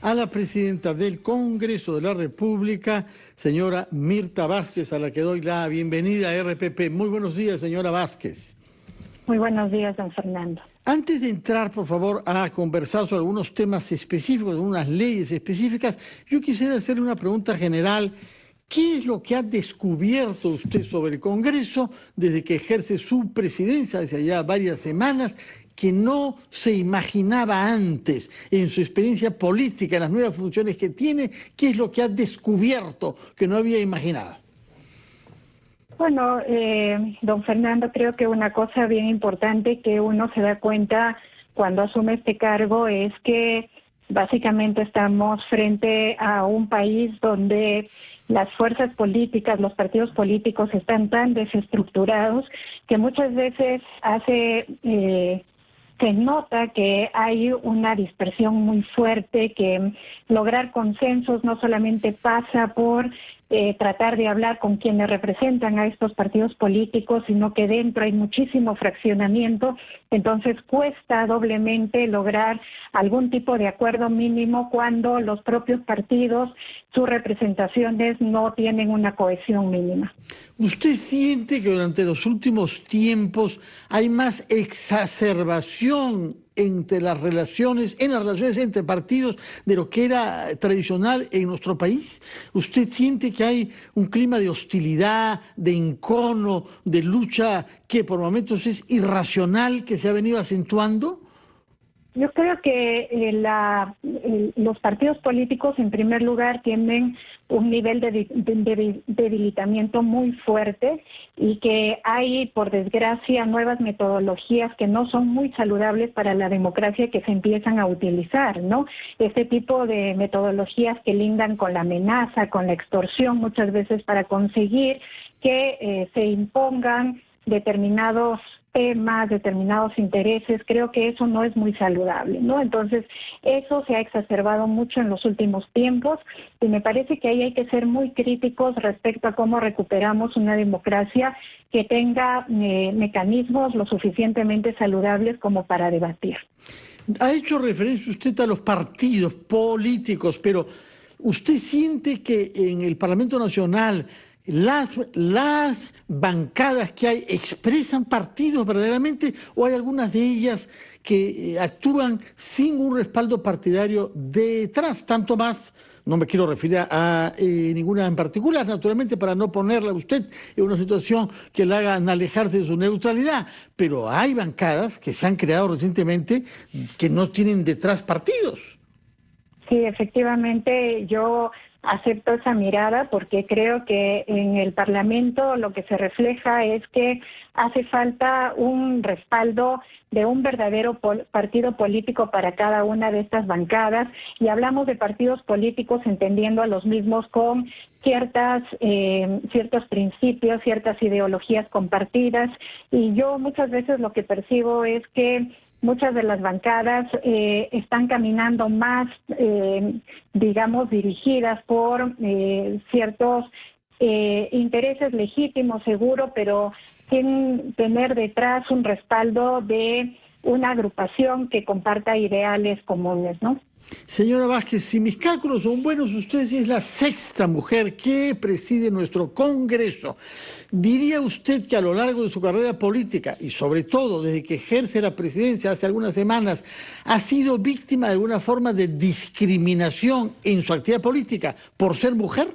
a la presidenta del Congreso de la República, señora Mirta Vázquez, a la que doy la bienvenida a RPP. Muy buenos días, señora Vázquez. Muy buenos días, don Fernando. Antes de entrar, por favor, a conversar sobre algunos temas específicos, algunas leyes específicas, yo quisiera hacerle una pregunta general. ¿Qué es lo que ha descubierto usted sobre el Congreso desde que ejerce su presidencia, desde ya varias semanas, que no se imaginaba antes en su experiencia política, en las nuevas funciones que tiene? ¿Qué es lo que ha descubierto que no había imaginado? Bueno, don Fernando, creo que una cosa bien importante que uno se da cuenta cuando asume este cargo es que básicamente estamos frente a un país donde las fuerzas políticas, los partidos políticos están tan desestructurados que muchas veces se nota que hay una dispersión muy fuerte, que lograr consensos no solamente pasa por tratar de hablar con quienes representan a estos partidos políticos, sino que dentro hay muchísimo fraccionamiento, entonces cuesta doblemente lograr algún tipo de acuerdo mínimo cuando los propios partidos, sus representaciones no tienen una cohesión mínima. ¿Usted siente que durante los últimos tiempos hay más exacerbación entre las relaciones entre partidos de lo que era tradicional en nuestro país? ¿Usted siente que hay un clima de hostilidad, de encono, de lucha que por momentos es irracional, que se ha venido acentuando? Yo creo que los partidos políticos, en primer lugar, tienen un nivel de debilitamiento muy fuerte y que hay, por desgracia, nuevas metodologías que no son muy saludables para la democracia que se empiezan a utilizar, ¿no? Este tipo de metodologías que lindan con la amenaza, con la extorsión, muchas veces para conseguir que se impongan determinados temas, determinados intereses. Creo que eso no es muy saludable, ¿no? Entonces, eso se ha exacerbado mucho en los últimos tiempos y me parece que ahí hay que ser muy críticos respecto a cómo recuperamos una democracia que tenga mecanismos lo suficientemente saludables como para debatir. Ha hecho referencia usted a los partidos políticos, pero ¿usted siente que en el Parlamento Nacional las bancadas que hay expresan partidos verdaderamente, o hay algunas de ellas que actúan sin un respaldo partidario detrás? Tanto más, no me quiero referir a ninguna en particular, naturalmente, para no ponerla a usted en una situación que la hagan alejarse de su neutralidad, pero hay bancadas que se han creado recientemente que no tienen detrás partidos. Sí, efectivamente, yo acepto esa mirada porque creo que en el Parlamento lo que se refleja es que hace falta un respaldo de un verdadero partido político para cada una de estas bancadas, y hablamos de partidos políticos entendiendo a los mismos con ciertos principios, ciertas ideologías compartidas, y yo muchas veces lo que percibo es que muchas de las bancadas están caminando más, digamos, dirigidas por ciertos intereses legítimos, seguro, pero sin tener detrás un respaldo de una agrupación que comparta ideales comunes, ¿no? Señora Vázquez, si mis cálculos son buenos, usted es la sexta mujer que preside nuestro Congreso. ¿Diría usted que a lo largo de su carrera política, y sobre todo desde que ejerce la presidencia hace algunas semanas, ha sido víctima de alguna forma de discriminación en su actividad política por ser mujer?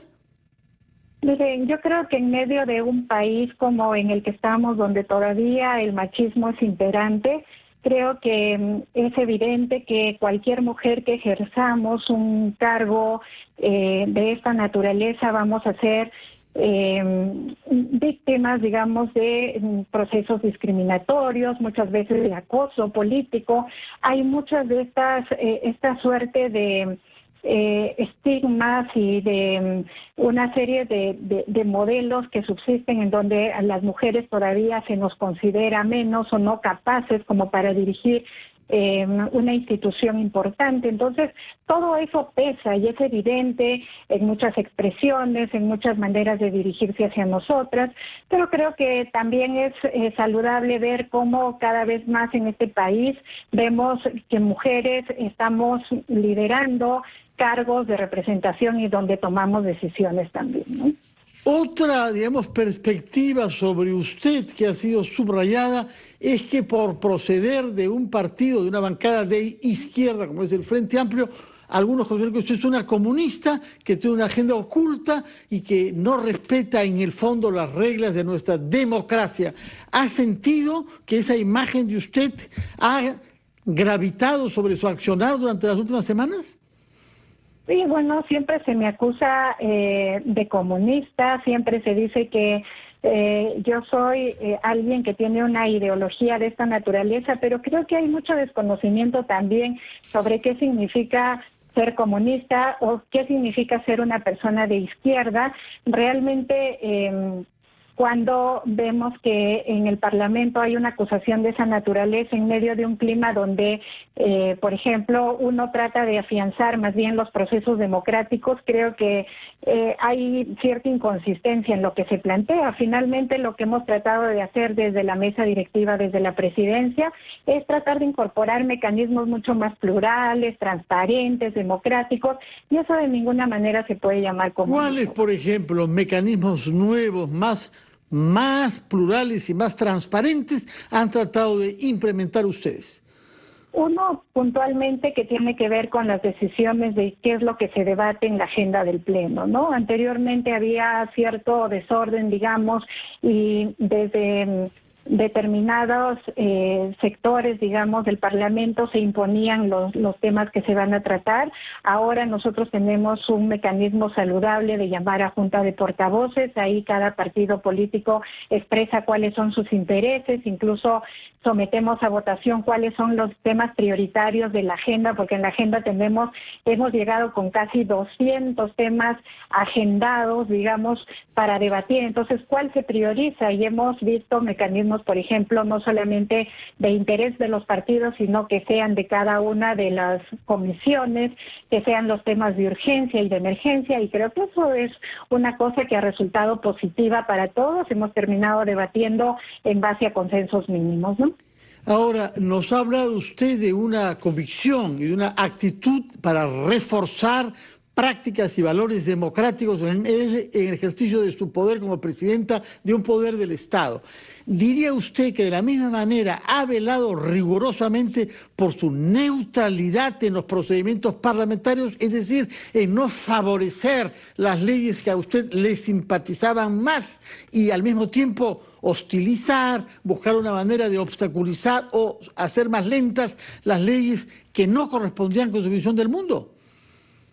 Miren, yo creo que en medio de un país como en el que estamos, donde todavía el machismo es imperante, creo que es evidente que cualquier mujer que ejerzamos un cargo de esta naturaleza vamos a ser víctimas, digamos, de procesos discriminatorios, muchas veces de acoso político. Hay muchas de esta suerte de estigmas y de una serie de modelos que subsisten en donde a las mujeres todavía se nos considera menos o no capaces como para dirigir una institución importante. Entonces, todo eso pesa y es evidente en muchas expresiones, en muchas maneras de dirigirse hacia nosotras, pero creo que también es saludable ver cómo cada vez más en este país vemos que mujeres estamos liderando cargos de representación y donde tomamos decisiones también, ¿no? Otra, digamos, perspectiva sobre usted que ha sido subrayada es que por proceder de un partido, de una bancada de izquierda, como es el Frente Amplio, algunos consideran que usted es una comunista, que tiene una agenda oculta y que no respeta en el fondo las reglas de nuestra democracia. ¿Ha sentido que esa imagen de usted ha gravitado sobre su accionar durante las últimas semanas? Sí, bueno, siempre se me acusa de comunista, siempre se dice que yo soy alguien que tiene una ideología de esta naturaleza, pero creo que hay mucho desconocimiento también sobre qué significa ser comunista o qué significa ser una persona de izquierda. Realmente cuando vemos que en el Parlamento hay una acusación de esa naturaleza en medio de un clima donde, por ejemplo, uno trata de afianzar más bien los procesos democráticos, creo que hay cierta inconsistencia en lo que se plantea. Finalmente, lo que hemos tratado de hacer desde la mesa directiva, desde la presidencia, es tratar de incorporar mecanismos mucho más plurales, transparentes, democráticos, y eso de ninguna manera se puede llamar comunismo. ¿Cuáles, por ejemplo, mecanismos nuevos, más plurales y más transparentes han tratado de implementar ustedes? Uno, puntualmente, que tiene que ver con las decisiones de qué es lo que se debate en la agenda del Pleno, ¿no? Anteriormente había cierto desorden, digamos, y desde determinados sectores, digamos, del Parlamento se imponían los temas que se van a tratar. Ahora nosotros tenemos un mecanismo saludable de llamar a junta de portavoces. Ahí cada partido político expresa cuáles son sus intereses, incluso sometemos a votación cuáles son los temas prioritarios de la agenda, porque en la agenda hemos llegado con casi 200 temas agendados, digamos, para debatir. Entonces, ¿cuál se prioriza? Y hemos visto mecanismos, por ejemplo, no solamente de interés de los partidos, sino que sean de cada una de las comisiones, que sean los temas de urgencia y de emergencia, y creo que eso es una cosa que ha resultado positiva para todos. Hemos terminado debatiendo en base a consensos mínimos, ¿no? Ahora, nos ha hablado usted de una convicción y de una actitud para reforzar prácticas y valores democráticos en el ejercicio de su poder como presidenta de un poder del Estado. ¿Diría usted que de la misma manera ha velado rigurosamente por su neutralidad en los procedimientos parlamentarios, es decir, en no favorecer las leyes que a usted le simpatizaban más y al mismo tiempo hostilizar, buscar una manera de obstaculizar o hacer más lentas las leyes que no correspondían con su visión del mundo?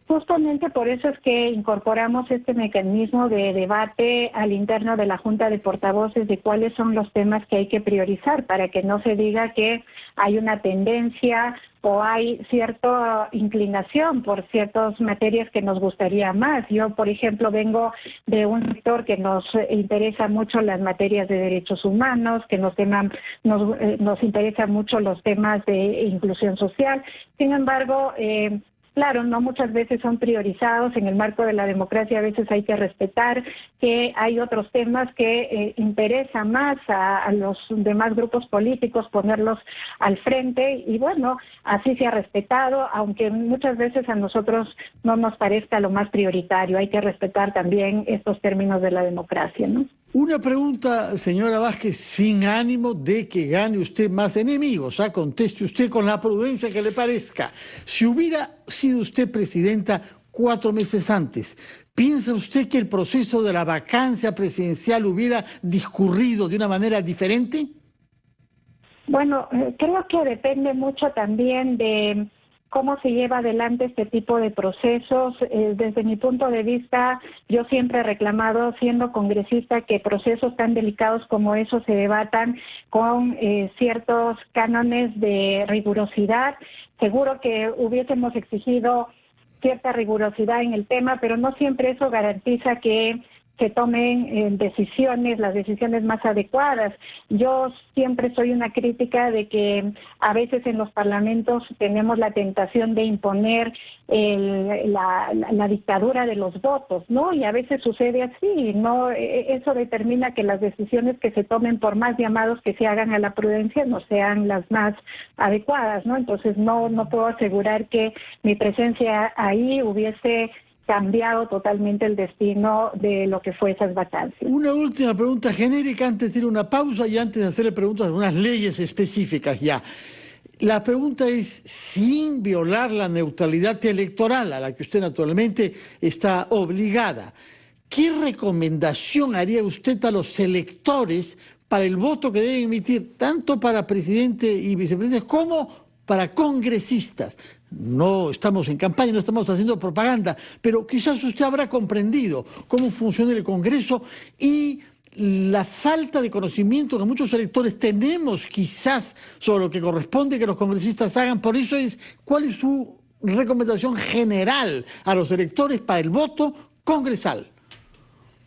Justamente por eso es que incorporamos este mecanismo de debate al interno de la Junta de Portavoces de cuáles son los temas que hay que priorizar, para que no se diga que hay una tendencia o hay cierta inclinación por ciertas materias que nos gustaría más. Yo, por ejemplo, vengo de un sector que nos interesa mucho las materias de derechos humanos, que nos interesan mucho los temas de inclusión social. Sin embargo, claro, no muchas veces son priorizados en el marco de la democracia. A veces hay que respetar que hay otros temas que interesan más a los demás grupos políticos, ponerlos al frente, y bueno, así se ha respetado, aunque muchas veces a nosotros no nos parezca lo más prioritario. Hay que respetar también estos términos de la democracia, ¿no? Una pregunta, señora Vázquez, sin ánimo de que gane usted más enemigos, conteste usted con la prudencia que le parezca. Si hubiera sido usted presidenta 4 meses antes, ¿piensa usted que el proceso de la vacancia presidencial hubiera discurrido de una manera diferente? Bueno, creo que depende mucho también de cómo se lleva adelante este tipo de procesos. Desde mi punto de vista, yo siempre he reclamado, siendo congresista, que procesos tan delicados como esos se debatan con ciertos cánones de rigurosidad. Seguro que hubiésemos exigido cierta rigurosidad en el tema, pero no siempre eso garantiza que se tomen decisiones, las decisiones más adecuadas. Yo siempre soy una crítica de que a veces en los parlamentos tenemos la tentación de imponer la dictadura de los votos, ¿no? Y a veces sucede así, ¿no? Eso determina que las decisiones que se tomen, por más llamados que se hagan a la prudencia, no sean las más adecuadas, ¿no? Entonces no puedo asegurar que mi presencia ahí hubiese cambiado totalmente el destino de lo que fue esas vacancias. Una última pregunta genérica antes de ir a una pausa y antes de hacerle preguntas a algunas leyes específicas ya. La pregunta es, sin violar la neutralidad electoral, a la que usted naturalmente está obligada, ¿qué recomendación haría usted a los electores para el voto que deben emitir, tanto para presidente y vicepresidente como para congresistas? No estamos en campaña, no estamos haciendo propaganda, pero quizás usted habrá comprendido cómo funciona el Congreso y la falta de conocimiento que muchos electores tenemos quizás sobre lo que corresponde que los congresistas hagan. Por eso ¿cuál es su recomendación general a los electores para el voto congresal?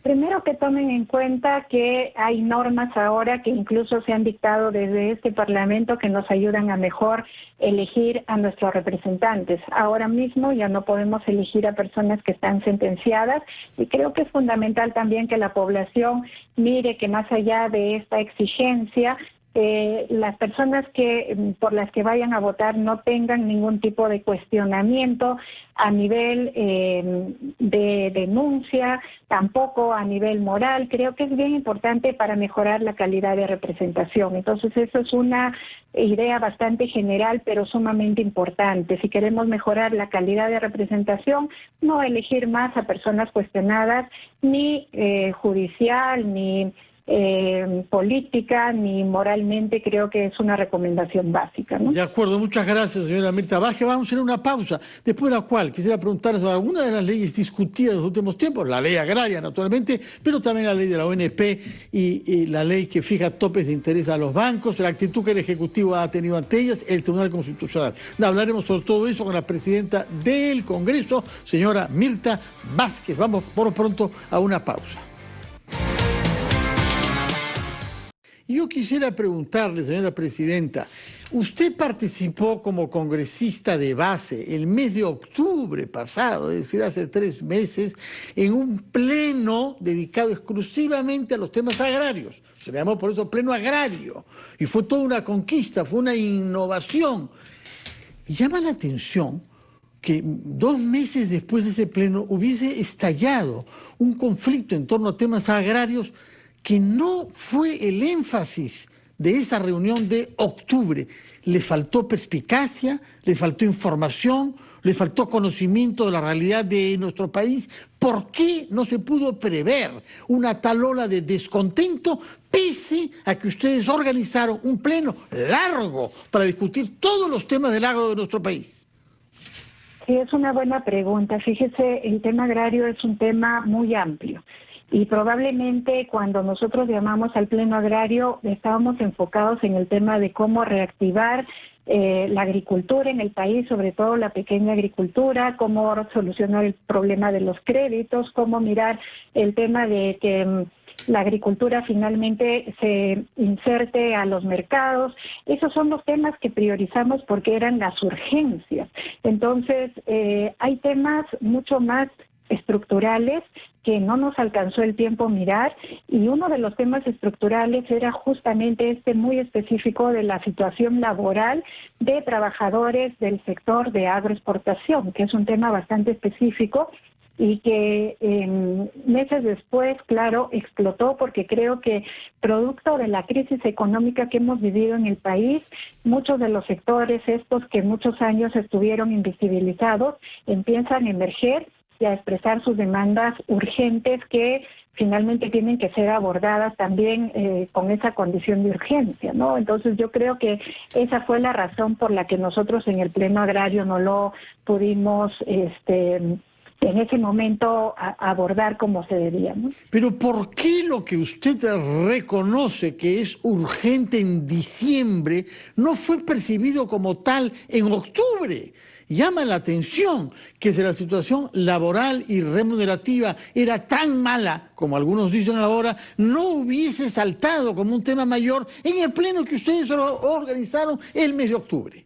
Primero, que tomen en cuenta que hay normas ahora que incluso se han dictado desde este Parlamento que nos ayudan a mejor elegir a nuestros representantes. Ahora mismo ya no podemos elegir a personas que están sentenciadas y creo que es fundamental también que la población mire que más allá de esta exigencia, las personas por las que vayan a votar no tengan ningún tipo de cuestionamiento a nivel de denuncia, tampoco a nivel moral. Creo que es bien importante para mejorar la calidad de representación. Entonces, eso es una idea bastante general, pero sumamente importante. Si queremos mejorar la calidad de representación, no elegir más a personas cuestionadas, ni judicial, ni política ni moralmente. Creo que es una recomendación básica, ¿no? De acuerdo, muchas gracias, señora Mirta Vázquez. Vamos a hacer una pausa, después de la cual quisiera preguntarle sobre alguna de las leyes discutidas en los últimos tiempos, la ley agraria naturalmente, pero también la ley de la ONP y la ley que fija topes de interés a los bancos, la actitud que el Ejecutivo ha tenido ante ellas, el Tribunal Constitucional. Hablaremos sobre todo eso con la presidenta del Congreso, señora Mirta Vázquez. Vamos por pronto a una pausa. Yo quisiera preguntarle, señora presidenta, usted participó como congresista de base el mes de octubre pasado, es decir, hace 3 meses, en un pleno dedicado exclusivamente a los temas agrarios. Se le llamó por eso pleno agrario. Y fue toda una conquista, fue una innovación. Y llama la atención que 2 meses después de ese pleno hubiese estallado un conflicto en torno a temas agrarios que no fue el énfasis de esa reunión de octubre. Les faltó perspicacia, les faltó información, les faltó conocimiento de la realidad de nuestro país. ¿Por qué no se pudo prever una tal ola de descontento, pese a que ustedes organizaron un pleno largo para discutir todos los temas del agro de nuestro país? Sí, es una buena pregunta. Fíjese, el tema agrario es un tema muy amplio. Y probablemente cuando nosotros llamamos al Pleno Agrario estábamos enfocados en el tema de cómo reactivar la agricultura en el país, sobre todo la pequeña agricultura, cómo solucionar el problema de los créditos, cómo mirar el tema de que la agricultura finalmente se inserte a los mercados. Esos son los temas que priorizamos porque eran las urgencias. Entonces, hay temas mucho más estructurales que no nos alcanzó el tiempo mirar, y uno de los temas estructurales era justamente este muy específico de la situación laboral de trabajadores del sector de agroexportación, que es un tema bastante específico y que meses después, claro, explotó porque creo que producto de la crisis económica que hemos vivido en el país, muchos de los sectores estos que muchos años estuvieron invisibilizados empiezan a emerger y a expresar sus demandas urgentes que finalmente tienen que ser abordadas también con esa condición de urgencia, ¿no? Entonces yo creo que esa fue la razón por la que nosotros en el Pleno Agrario no lo pudimos en ese momento abordar como se debía, ¿no? Pero ¿por qué lo que usted reconoce que es urgente en diciembre no fue percibido como tal en octubre? llama la atención que si la situación laboral y remunerativa era tan mala, como algunos dicen ahora, no hubiese saltado como un tema mayor en el pleno que ustedes organizaron el mes de octubre.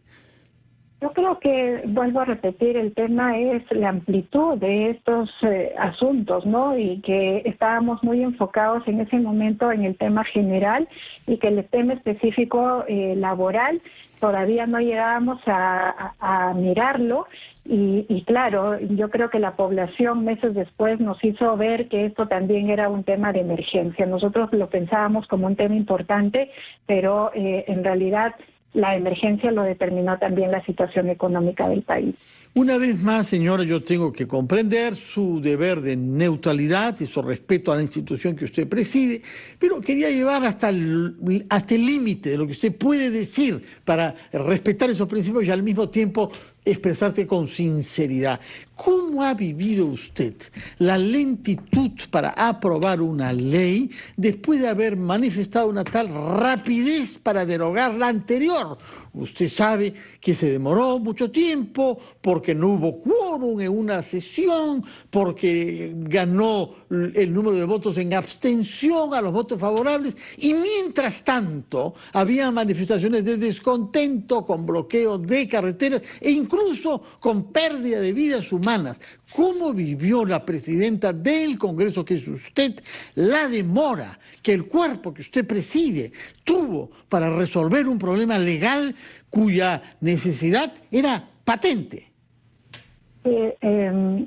Yo creo que, vuelvo a repetir, el tema es la amplitud de estos asuntos, ¿no? Y que estábamos muy enfocados en ese momento en el tema general y que el tema específico laboral todavía no llegábamos a mirarlo. Y claro, yo creo que la población meses después nos hizo ver que esto también era un tema de emergencia. Nosotros lo pensábamos como un tema importante, pero en realidad la emergencia lo determinó también la situación económica del país. Una vez más, señora, yo tengo que comprender su deber de neutralidad y su respeto a la institución que usted preside, pero quería llevar hasta el límite de lo que usted puede decir para respetar esos principios y al mismo tiempo expresarse con sinceridad. ¿Cómo ha vivido usted la lentitud para aprobar una ley después de haber manifestado una tal rapidez para derogar la anterior? Usted sabe que se demoró mucho tiempo porque no hubo quórum en una sesión, porque ganó el número de votos en abstención a los votos favorables y mientras tanto había manifestaciones de descontento con bloqueo de carreteras e incluso con pérdida de vidas humanas. ¿Cómo vivió la presidenta del Congreso, que es usted, la demora que el cuerpo que usted preside tuvo para resolver un problema legal cuya necesidad era patente?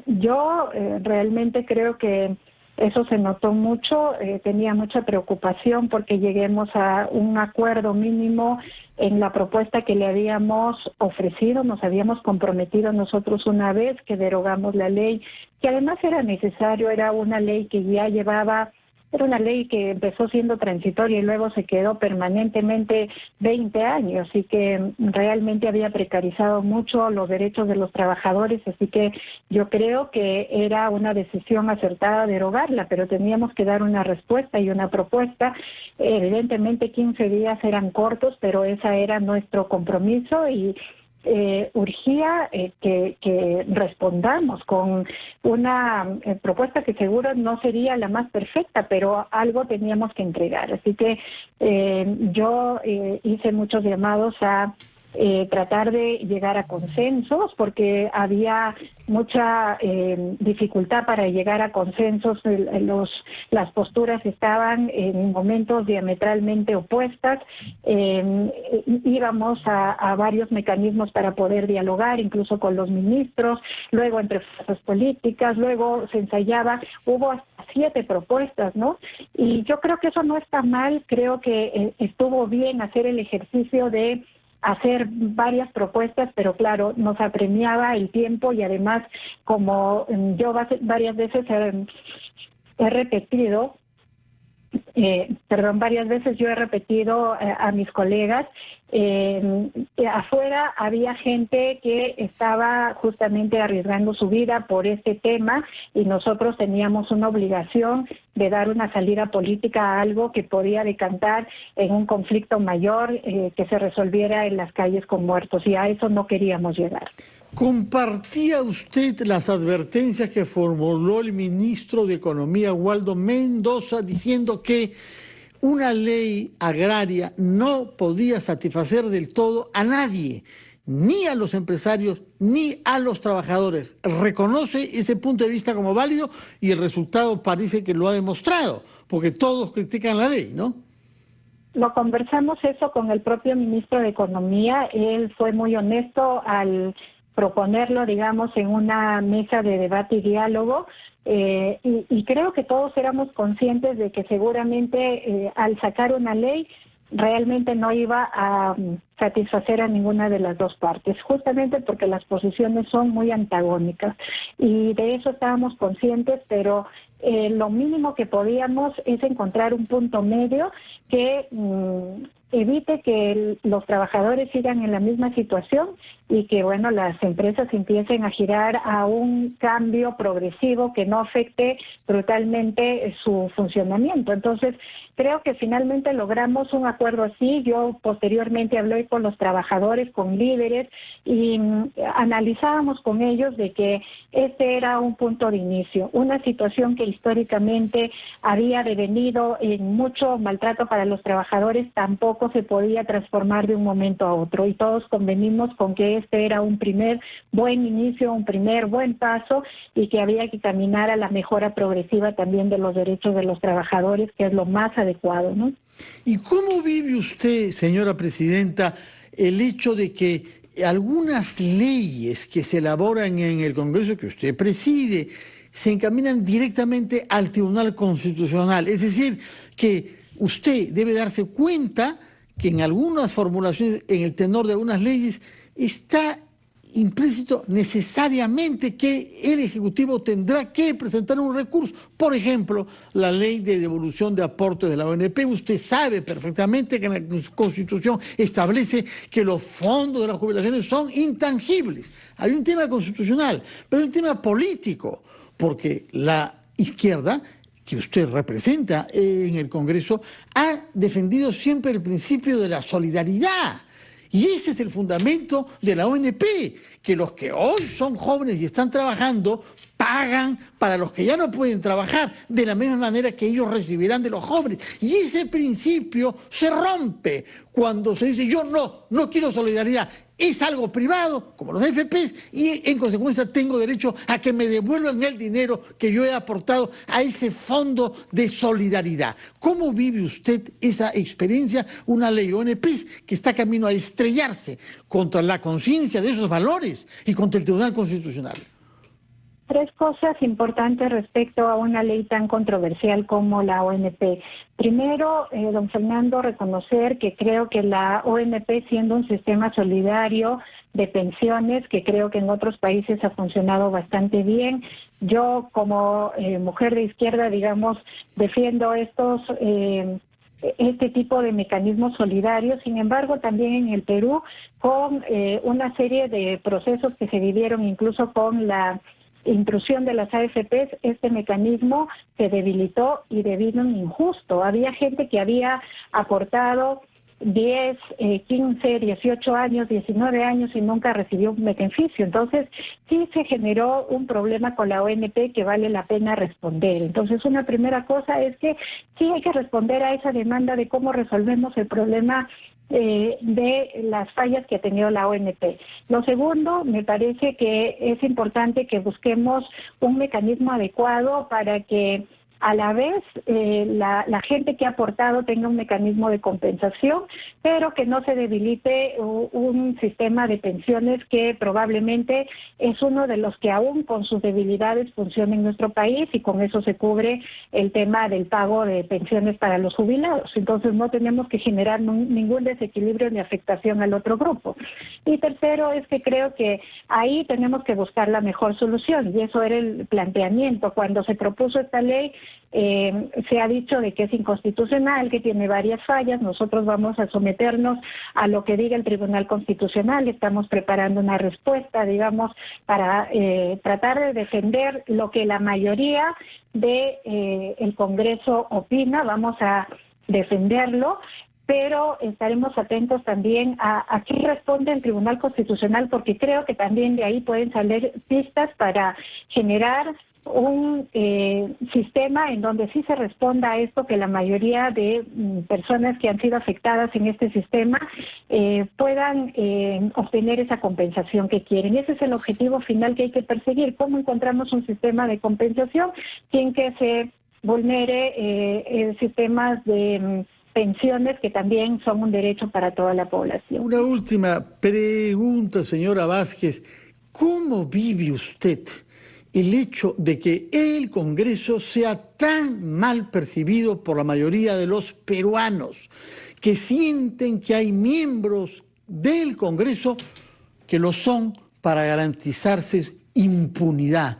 Yo realmente creo que eso se notó mucho, tenía mucha preocupación porque lleguemos a un acuerdo mínimo en la propuesta que le habíamos ofrecido. Nos habíamos comprometido nosotros una vez que derogamos la ley, que además era necesario, era una ley que ya llevaba... Era una ley que empezó siendo transitoria y luego se quedó permanentemente 20 años y que realmente había precarizado mucho los derechos de los trabajadores, así que yo creo que era una decisión acertada derogarla, pero teníamos que dar una respuesta y una propuesta. Evidentemente 15 días eran cortos, pero ese era nuestro compromiso y urgía que respondamos con una propuesta que seguro no sería la más perfecta, pero algo teníamos que entregar. Así que yo hice muchos llamados a tratar de llegar a consensos porque había mucha dificultad para llegar a consensos. Las posturas estaban en momentos diametralmente opuestas. Íbamos a varios mecanismos para poder dialogar, incluso con los ministros, luego entre fuerzas políticas, luego se ensayaba, hubo hasta 7 propuestas, ¿no? Y yo creo que eso no está mal, creo que estuvo bien hacer el ejercicio de hacer varias propuestas, pero claro, nos apremiaba el tiempo y además, como yo varias veces he repetido, varias veces yo he repetido a mis colegas, afuera había gente que estaba justamente arriesgando su vida por este tema y nosotros teníamos una obligación de dar una salida política a algo que podía decantar en un conflicto mayor que se resolviera en las calles con muertos, y a eso no queríamos llegar. ¿Compartía usted las advertencias que formuló el ministro de Economía, Waldo Mendoza, diciendo que una ley agraria no podía satisfacer del todo a nadie, ni a los empresarios, ni a los trabajadores? ¿Reconoce ese punto de vista como válido? Y el resultado parece que lo ha demostrado, porque todos critican la ley, ¿no? Lo conversamos eso con el propio ministro de Economía. Él fue muy honesto al proponerlo, digamos, en una mesa de debate y diálogo. Y creo que todos éramos conscientes de que seguramente al sacar una ley realmente no iba a satisfacer a ninguna de las dos partes, justamente porque las posiciones son muy antagónicas y de eso estábamos conscientes, pero lo mínimo que podíamos es encontrar un punto medio que evite que los trabajadores sigan en la misma situación y que, bueno, las empresas empiecen a girar a un cambio progresivo que no afecte brutalmente su funcionamiento. Entonces, creo que finalmente logramos un acuerdo así. Yo posteriormente hablé con los trabajadores, con líderes, y analizábamos con ellos de que este era un punto de inicio, una situación que históricamente había devenido en mucho maltrato para los trabajadores, tampoco se podía transformar de un momento a otro, y todos convenimos con que este era un primer buen inicio, un primer buen paso, y que había que caminar a la mejora progresiva también de los derechos de los trabajadores, que es lo más adecuado, ¿no? ¿Y cómo vive usted, señora presidenta, el hecho de que algunas leyes que se elaboran en el Congreso que usted preside se encaminan directamente al Tribunal Constitucional? Es decir, que usted debe darse cuenta que en algunas formulaciones, en el tenor de algunas leyes, está implícito necesariamente que el Ejecutivo tendrá que presentar un recurso. Por ejemplo, la ley de devolución de aportes de la ONP. Usted sabe perfectamente que la Constitución establece que los fondos de las jubilaciones son intangibles. Hay un tema constitucional, pero hay un tema político, porque la izquierda que usted representa en el Congreso ha defendido siempre el principio de la solidaridad. Y ese es el fundamento de la ONP, que los que hoy son jóvenes y están trabajando pagan para los que ya no pueden trabajar, de la misma manera que ellos recibirán de los jóvenes. Y ese principio se rompe cuando se dice yo no quiero solidaridad. Es algo privado, como los AFPs, y en consecuencia tengo derecho a que me devuelvan el dinero que yo he aportado a ese fondo de solidaridad. ¿Cómo vive usted esa experiencia? Una ley ONP que está camino a estrellarse contra la conciencia de esos valores y contra el Tribunal Constitucional. Tres cosas importantes respecto a una ley tan controversial como la ONP. Primero, don Fernando, reconocer que creo que la ONP, siendo un sistema solidario de pensiones, que creo que en otros países ha funcionado bastante bien. Yo, como mujer de izquierda, digamos, defiendo este tipo de mecanismos solidarios. Sin embargo, también en el Perú, con una serie de procesos que se vivieron incluso con la intrusión de las AFPs, este mecanismo se debilitó y debido a un injusto. Había gente que había aportado 10, 15, 18 años, 19 años y nunca recibió un beneficio. Entonces, sí se generó un problema con la ONP que vale la pena responder. Entonces, una primera cosa es que sí hay que responder a esa demanda de cómo resolvemos el problema de las fallas que ha tenido la ONP. Lo segundo, me parece que es importante que busquemos un mecanismo adecuado para que a la vez la gente que ha aportado tenga un mecanismo de compensación, pero que no se debilite un sistema de pensiones que probablemente es uno de los que aún con sus debilidades funciona en nuestro país, y con eso se cubre el tema del pago de pensiones para los jubilados. Entonces no tenemos que generar ningún desequilibrio ni afectación al otro grupo. Y tercero es que creo que ahí tenemos que buscar la mejor solución, y eso era el planteamiento. Cuando se propuso esta ley, se ha dicho de que es inconstitucional, que tiene varias fallas. Nosotros vamos a someternos a lo que diga el Tribunal Constitucional. Estamos preparando una respuesta, digamos, para tratar de defender lo que la mayoría de el Congreso opina. Vamos a defenderlo, pero estaremos atentos también a qué responde el Tribunal Constitucional, porque creo que también de ahí pueden salir pistas para generar un sistema en donde sí se responda a esto, que la mayoría de personas que han sido afectadas en este sistema puedan obtener esa compensación que quieren. Ese es el objetivo final que hay que perseguir. ¿Cómo encontramos un sistema de compensación sin que se vulnere sistemas de pensiones que también son un derecho para toda la población? Una última pregunta, señora Vázquez. ¿Cómo vive usted el hecho de que el Congreso sea tan mal percibido por la mayoría de los peruanos, que sienten que hay miembros del Congreso que lo son para garantizarse impunidad,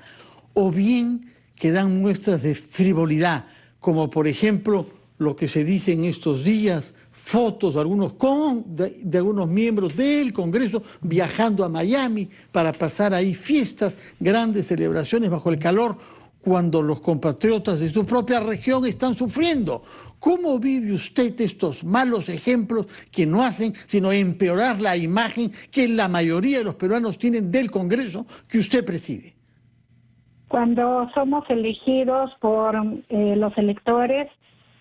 o bien que dan muestras de frivolidad, como por ejemplo lo que se dice en estos días, fotos de algunos miembros del Congreso viajando a Miami para pasar ahí fiestas, grandes celebraciones bajo el calor? cuando los compatriotas de su propia región están sufriendo. ¿Cómo vive usted estos malos ejemplos que no hacen sino empeorar la imagen que la mayoría de los peruanos tienen del Congreso que usted preside? Cuando somos elegidos por los electores,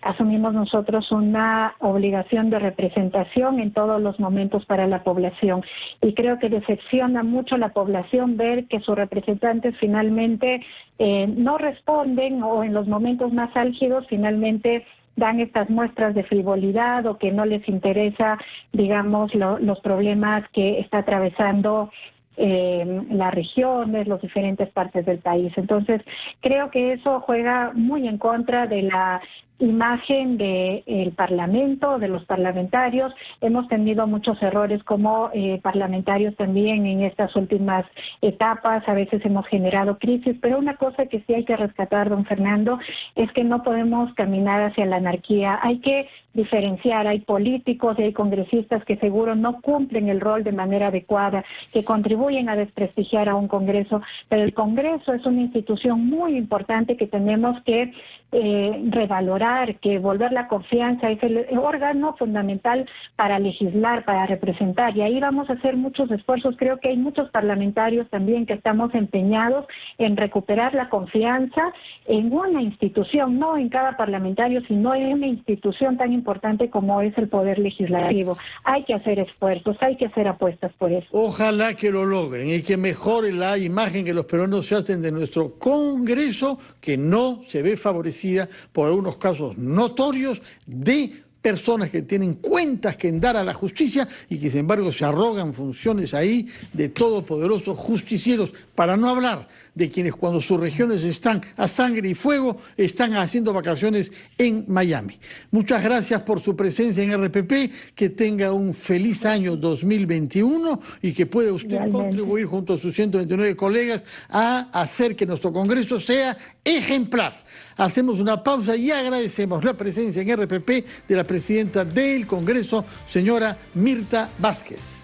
asumimos nosotros una obligación de representación en todos los momentos para la población. Y creo que decepciona mucho a la población ver que sus representantes finalmente no responden, o en los momentos más álgidos finalmente dan estas muestras de frivolidad, o que no les interesa, digamos, los problemas que está atravesando las regiones, las diferentes partes del país. Entonces, creo que eso juega muy en contra de la imagen del Parlamento, de los parlamentarios. Hemos tenido muchos errores como parlamentarios también en estas últimas etapas. A veces hemos generado crisis, pero una cosa que sí hay que rescatar, don Fernando, es que no podemos caminar hacia la anarquía. Hay que diferenciar. Hay políticos y hay congresistas que seguro no cumplen el rol de manera adecuada, que contribuyen a desprestigiar a un Congreso, pero el Congreso es una institución muy importante que tenemos que revalorar, que volver la confianza. Es el órgano fundamental para legislar, para representar, y ahí vamos a hacer muchos esfuerzos. Creo que hay muchos parlamentarios también que estamos empeñados en recuperar la confianza en una institución, no en cada parlamentario, sino en una institución tan importante como es el Poder Legislativo. Hay que hacer esfuerzos, hay que hacer apuestas por eso. Ojalá que lo logren y que mejore la imagen que los peruanos se hacen de nuestro Congreso, que no se ve favorecida por algunos casos notorios de personas que tienen cuentas que dar a la justicia y que sin embargo se arrogan funciones ahí de todopoderosos justicieros, para no hablar de quienes cuando sus regiones están a sangre y fuego están haciendo vacaciones en Miami. Muchas gracias por su presencia en RPP, que tenga un feliz año 2021 y que pueda usted contribuir junto a sus 129 colegas a hacer que nuestro Congreso sea ejemplar. Hacemos una pausa y agradecemos la presencia en RPP de la presidenta del Congreso, señora Mirta Vázquez.